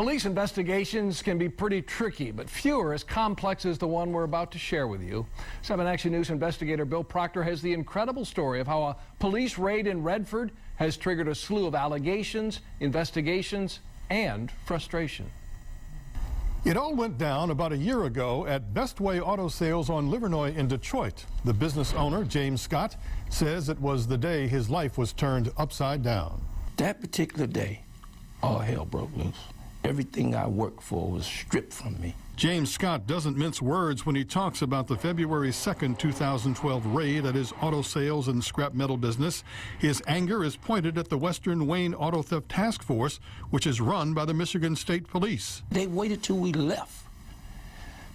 Police investigations can be pretty tricky, but fewer as complex as the one we're about to share with you. 7 Action News investigator Bill Proctor has the incredible story of how a police raid in Redford has triggered a slew of allegations, investigations, and frustration. It all went down about a year ago at Best Way Auto Sales on Livernois in Detroit. The business owner, James Scott, says it was the day his life was turned upside down. That particular day, all hell broke loose. Everything I worked for was stripped from me. James Scott doesn't mince words when he talks about the February 2nd, 2012 raid at his auto sales and scrap metal business. His anger is pointed at the Western Wayne Auto Theft Task Force, which is run by the Michigan State Police. They waited till we left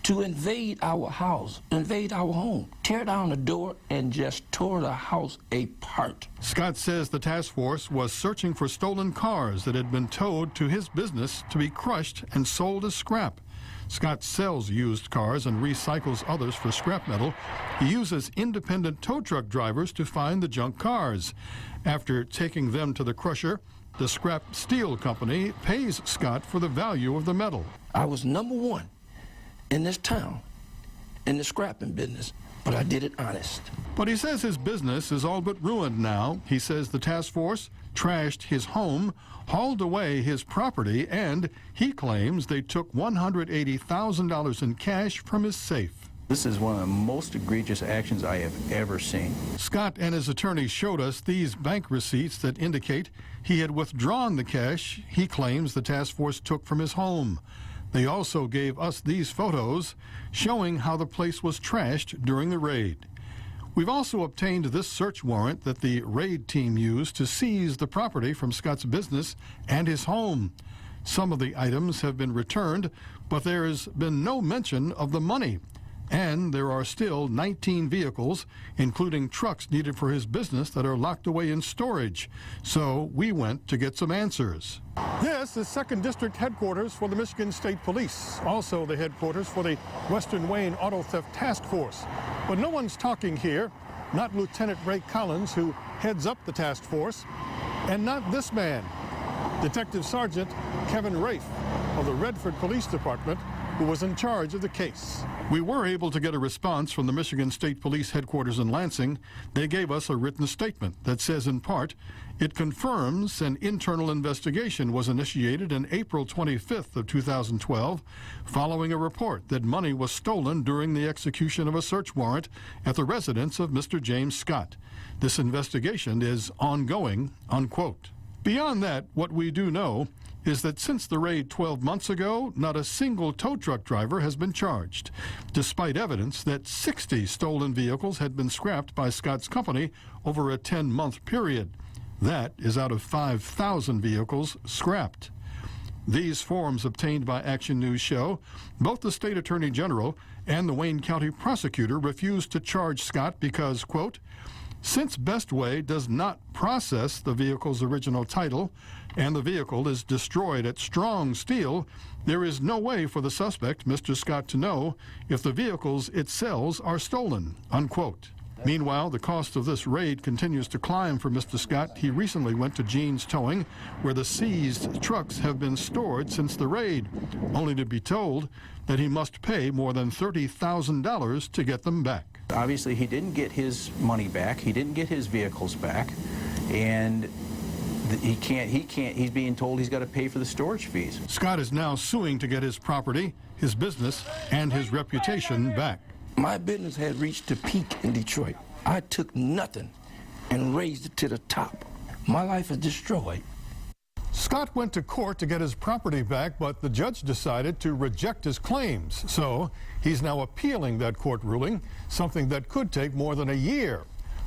to invade our house, invade our home, tear down the door, and just tore the house apart. Scott says the task force was searching for stolen cars that had been towed to his business to be crushed and sold as scrap. Scott sells used cars and recycles others for scrap metal. He uses independent tow truck drivers to find the junk cars. After taking them to the crusher, the scrap steel company pays Scott for the value of the metal. I was #1 in this town, in the scrapping business, but I did it honest. But he says his business is all but ruined now. He says the task force trashed his home, hauled away his property, and he claims they took $180,000 in cash from his safe. This is one of the most egregious actions I have ever seen. Scott and his attorney showed us these bank receipts that indicate he had withdrawn the cash he claims the task force took from his home. They also gave us these photos showing how the place was trashed during the raid. We've also obtained this search warrant that the raid team used to seize the property from Scott's business and his home. Some of the items have been returned, but there has been no mention of the money. And there are still 19 vehicles, including trucks needed for his business, that are locked away in storage. So we went to get some answers. This is 2nd District headquarters for the Michigan State Police, also the headquarters for the Western Wayne Auto Theft Task Force. But no one's talking here, not Lieutenant Ray Collins, who heads up the task force, and not this man, Detective Sergeant Kevin Rafe of the Redford Police Department, who was in charge of the case. We were able to get a response from the Michigan State Police headquarters in Lansing. They gave us a written statement that says, in part, it confirms an internal investigation was initiated in April 25th of 2012 following a report that money was stolen during the execution of a search warrant at the residence of Mr. James Scott. This investigation is ongoing, unquote. Beyond that, what we do know is that since the raid 12 months ago, not a single tow truck driver has been charged, despite evidence that 60 stolen vehicles had been scrapped by Scott's company over a 10-month period. That is out of 5,000 vehicles scrapped. These forms obtained by Action News show both the State Attorney General and the Wayne County prosecutor refused to charge Scott because, quote, since Best Way does not process the vehicle's original title and the vehicle is destroyed at strong steel, there is no way for the suspect, Mr. Scott, to know if the vehicles it sells are stolen, unquote. Meanwhile, the cost of this raid continues to climb for Mr. Scott. He recently went to Gene's Towing, where the seized trucks have been stored since the raid, only to be told that he must pay more than $30,000 to get them back. Obviously, he didn't get his money back. He didn't get his vehicles back, and he's being told he's got to pay for the storage fees. Scott is now suing to get his property, his business, and his reputation back. My business had reached a peak in Detroit. I took nothing and raised it to the top. My life is destroyed. Scott went to court to get his property back, but the judge decided to reject his claims. So he's now appealing that court ruling, something that could take more than a year.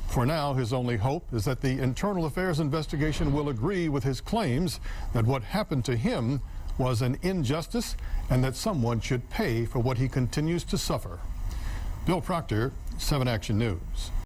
For now, his only hope is that the Internal Affairs investigation will agree with his claims that what happened to him was an injustice and that someone should pay for what he continues to suffer. Bill Proctor, 7 Action News.